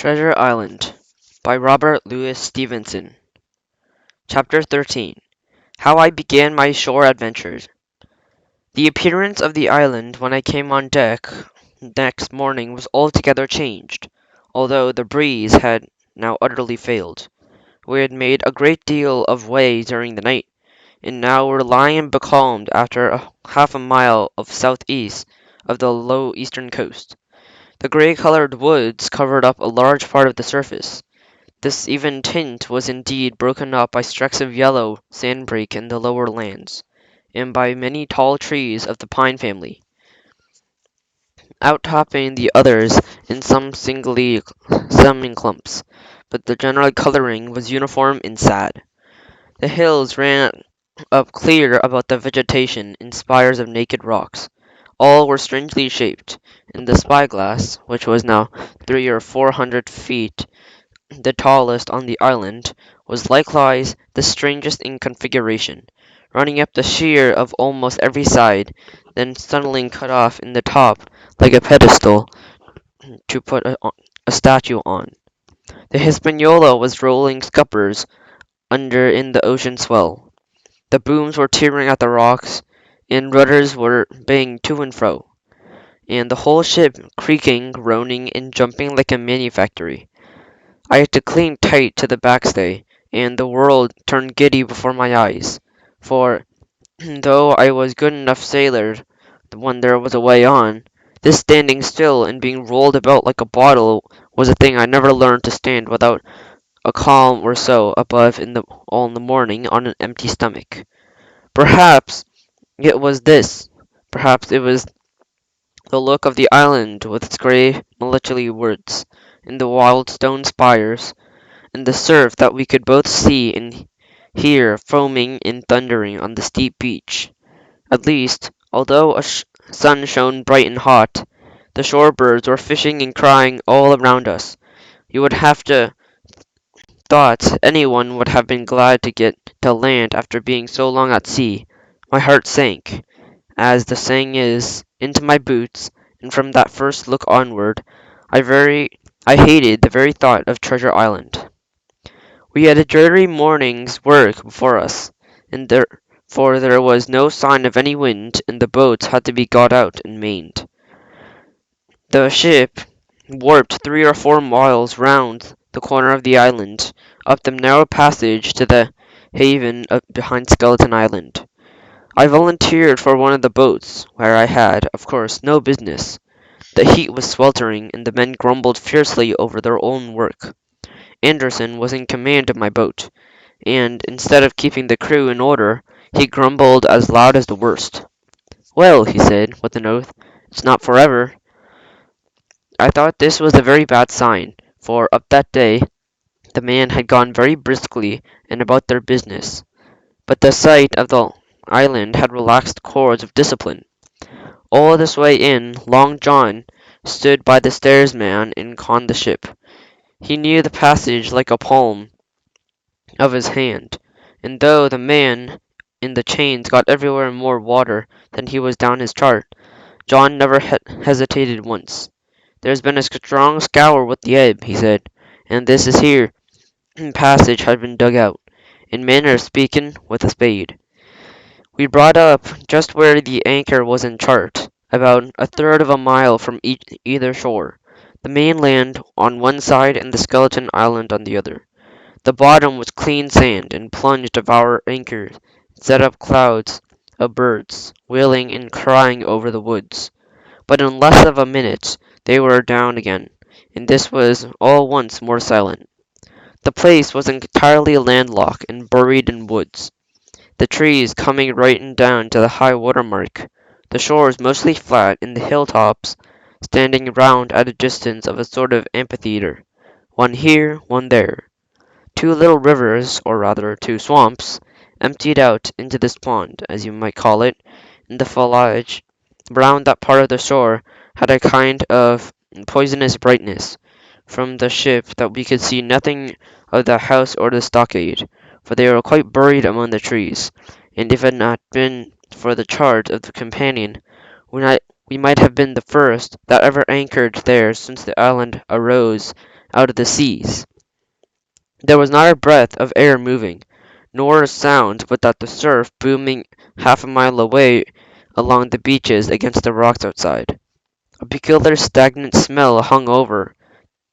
Treasure Island by Robert Louis Stevenson. Chapter 13. How I Began My Shore Adventures. The appearance of the island when I came on deck next morning was altogether changed, although the breeze had now utterly failed. We had made a great deal of way during the night, and now were lying becalmed after half a mile of southeast of the low eastern coast. The grey-coloured woods covered up a large part of the surface. This even tint was indeed broken up by strecks of yellow sandbreak in the lower lands, and by many tall trees of the pine family, outtopping the others in some singly summing clumps, but the general colouring was uniform and sad. The hills ran up clear about the vegetation in spires of naked rocks. All were strangely shaped, and the spyglass, which was now 300 or 400 feet the tallest on the island, was likewise the strangest in configuration, running up the sheer of almost every side, then suddenly cut off in the top like a pedestal to put a statue on. The Hispaniola was rolling scuppers under in the ocean swell. The booms were tearing at the rocks, and rudders were baying to and fro, and the whole ship creaking, groaning, and jumping like a manufactory. I had to cling tight to the backstay, and the world turned giddy before my eyes, for, though I was good enough sailor when there was a way on, this standing still and being rolled about like a bottle was a thing I never learned to stand without a calm or so above all in the morning on an empty stomach. Perhaps it was this, perhaps it was the look of the island with its grey melancholy woods, and the wild stone spires, and the surf that we could both see and hear foaming and thundering on the steep beach. At least, although a sun shone bright and hot, the shore birds were fishing and crying all around us. You would have to thought anyone would have been glad to get to land after being so long at sea. My heart sank, as the saying is, into my boots, and from that first look onward, I hated the very thought of Treasure Island. We had a dreary morning's work before us, for there was no sign of any wind, and the boats had to be got out and manned. The ship warped 3 or 4 miles round the corner of the island, up the narrow passage to the haven behind Skeleton Island. I volunteered for one of the boats, where I had, of course, no business. The heat was sweltering, and the men grumbled fiercely over their own work. Anderson was in command of my boat, and, instead of keeping the crew in order, he grumbled as loud as the worst. "Well," he said, with an oath, "it's not forever." I thought this was a very bad sign, for up that day the men had gone very briskly and about their business, but the sight of the island had relaxed cords of discipline. All this way in, Long John stood by the steersman and conned the ship. He knew the passage like a palm of his hand, and though the man in the chains got everywhere more water than he was down his chart, John never hesitated once. "There's been a strong scour with the ebb," he said, "and this is here passage has been dug out, in manner of speaking, with a spade." We brought up just where the anchor was in chart, about a third of a mile from either shore, the mainland on one side and the Skeleton Island on the other. The bottom was clean sand, and plunged of our anchor set up clouds of birds, wailing and crying over the woods. But in less of a minute they were down again, and this was all once more silent. The place was entirely landlocked and buried in woods, the trees coming right down to the high water mark, the shores mostly flat, and the hilltops standing round at a distance of a sort of amphitheatre, one here, one there. Two little rivers, or rather two swamps, emptied out into this pond, as you might call it, and the foliage round that part of the shore had a kind of poisonous brightness. From the ship that we could see nothing of the house or the stockade, for they were quite buried among the trees, and if it had not been for the charge of the companion, We might have been the first that ever anchored there since the island arose out of the seas. There was not a breath of air moving, nor a sound but that the surf booming half a mile away along the beaches against the rocks outside. A peculiar stagnant smell hung over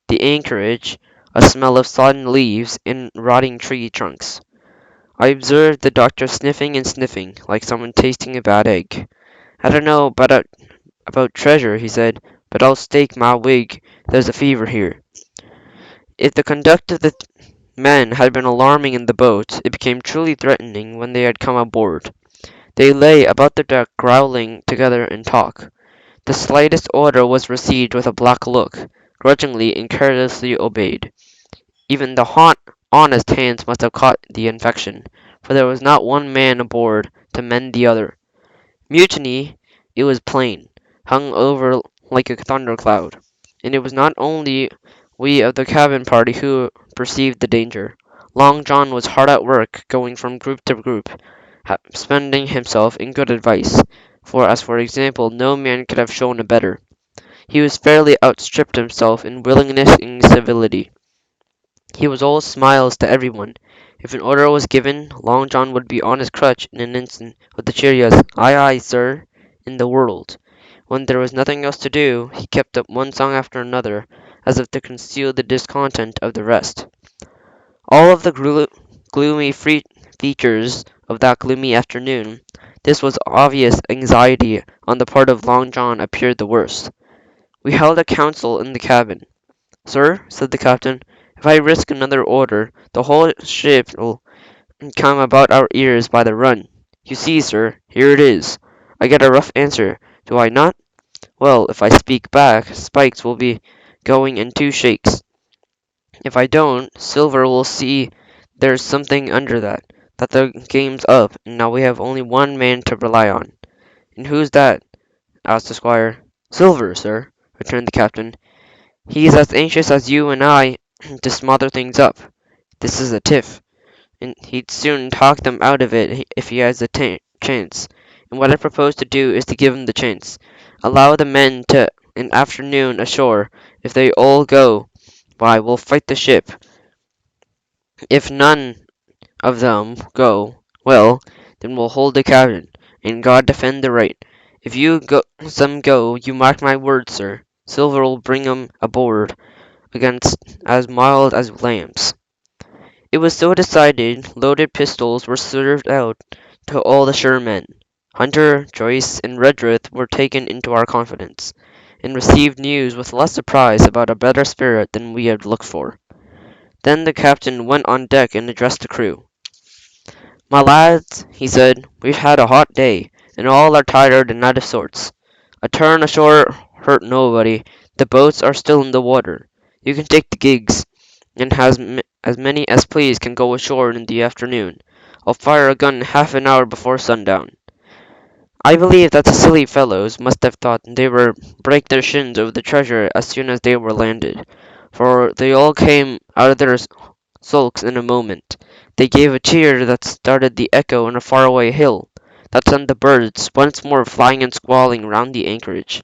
the anchorage, a smell of sodden leaves and rotting tree trunks. I observed the doctor sniffing and sniffing, like someone tasting a bad egg. "I don't know about treasure," he said, "but I'll stake my wig there's a fever here." If the conduct of the men had been alarming in the boat, it became truly threatening when they had come aboard. They lay about the deck growling together in talk. The slightest order was received with a black look, grudgingly and carelessly obeyed. Even the honest hands must have caught the infection, for there was not one man aboard to mend the other. Mutiny, it was plain, hung over like a thundercloud, and it was not only we of the cabin party who perceived the danger. Long John was hard at work, going from group to group, spending himself in good advice, for example, no man could have shown a better. He was fairly outstripped himself in willingness and civility. He was all smiles to everyone. If an order was given, Long John would be on his crutch in an instant, with the cheeriest "Aye, aye, sir," in the world. When there was nothing else to do, he kept up one song after another, as if to conceal the discontent of the rest. All of the gloomy features of that gloomy afternoon, this was obvious anxiety on the part of Long John appeared the worst. We held a council in the cabin. "Sir," said the captain, "if I risk another order, the whole ship'll come about our ears by the run. You see, sir, here it is. I get a rough answer, do I not? Well, if I speak back, Spikes will be going in two shakes. If I don't, Silver will see there's something under that the game's up, and now we have only one man to rely on." "And who's that?" asked the squire. "Silver, sir," returned the captain. "He's as anxious as you and I to smother things up. This is a tiff, and he'd soon talk them out of it if he has the chance. And what I propose to do is to give him the chance. Allow the men to an afternoon ashore. If they all go, why, we'll fight the ship. If none of them go, well, then we'll hold the cabin, and God defend the right. If some go, you mark my words, sir. Silver'll bring 'em aboard against as mild as lambs." It was so decided. Loaded pistols were served out to all the sure men. Hunter, Joyce, and Redruth were taken into our confidence, and received news with less surprise about a better spirit than we had looked for. Then the captain went on deck and addressed the crew. "My lads," he said, "we've had a hot day, and all are tired and out of sorts. A turn ashore hurt nobody. The boats are still in the water. You can take the gigs, and as many as please can go ashore in the afternoon. I'll fire a gun half an hour before sundown." I believe that the silly fellows must have thought they were break their shins over the treasure as soon as they were landed, for they all came out of their sulks in a moment. They gave a cheer that started the echo on a far-away hill, that sent the birds once more flying and squalling round the anchorage.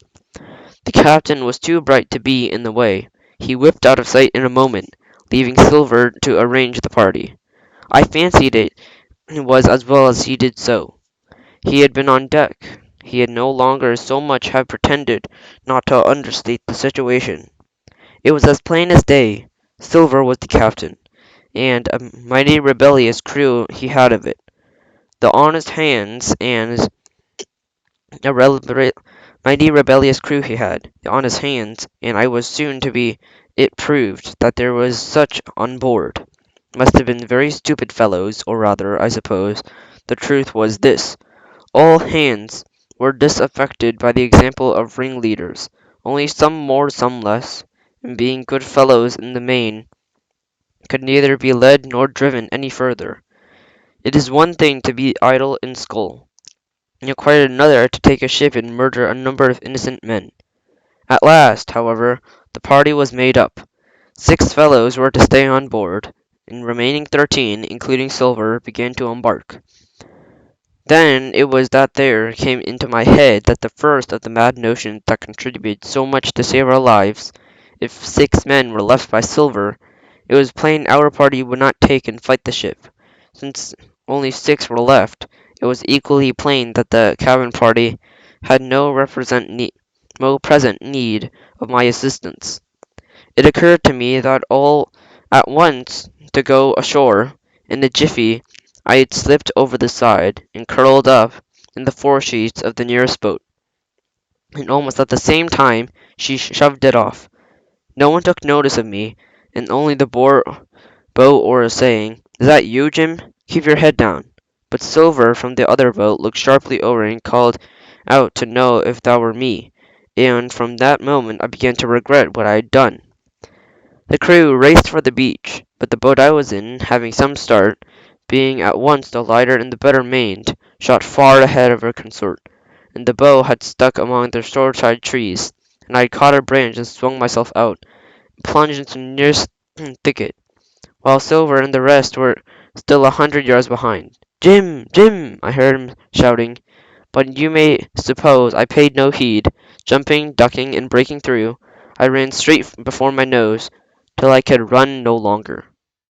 The captain was too bright to be in the way. He whipped out of sight in a moment, leaving Silver to arrange the party. I fancied it was as well as he did so. He had been on deck. He had no longer so much have pretended not to understate the situation. It was as plain as day. Silver was the captain, and a mighty rebellious crew he had of it. The honest hands and a mighty rebellious crew he had, the honest hands, and I was soon to be it proved that there was such on board. Must have been very stupid fellows, or rather, I suppose, the truth was this. All hands were disaffected by the example of ringleaders, only some more, some less, and being good fellows in the main, could neither be led nor driven any further. It is one thing to be idle and scull, and quite another to take a ship and murder a number of innocent men. At last, however, the party was made up. 6 fellows were to stay on board, and remaining 13, including Silver, began to embark. Then it was that there came into my head that the first of the mad notions that contributed so much to save our lives. If 6 men were left by Silver, it was plain our party would not take and fight the ship. Since only 6 were left, it was equally plain that the cabin party had no present need of my assistance. It occurred to me that all at once to go ashore. In a jiffy I had slipped over the side, and curled up in the foresheets of the nearest boat, and almost at the same time she shoved it off. No one took notice of me, and only the boat oars saying, "Is that you, Jim? Keep your head down." But Silver from the other boat looked sharply over and called out to know if that were me, and from that moment I began to regret what I had done. The crew raced for the beach, but the boat I was in, having some start, being at once the lighter and the better manned, shot far ahead of her consort, and the bow had stuck among the shoreside trees, and I had caught a branch and swung myself out, and plunged into the nearest thicket, while Silver and the rest were still 100 yards behind. "Jim! Jim!" I heard him shouting, but you may suppose I paid no heed. Jumping, ducking, and breaking through, I ran straight before my nose, till I could run no longer.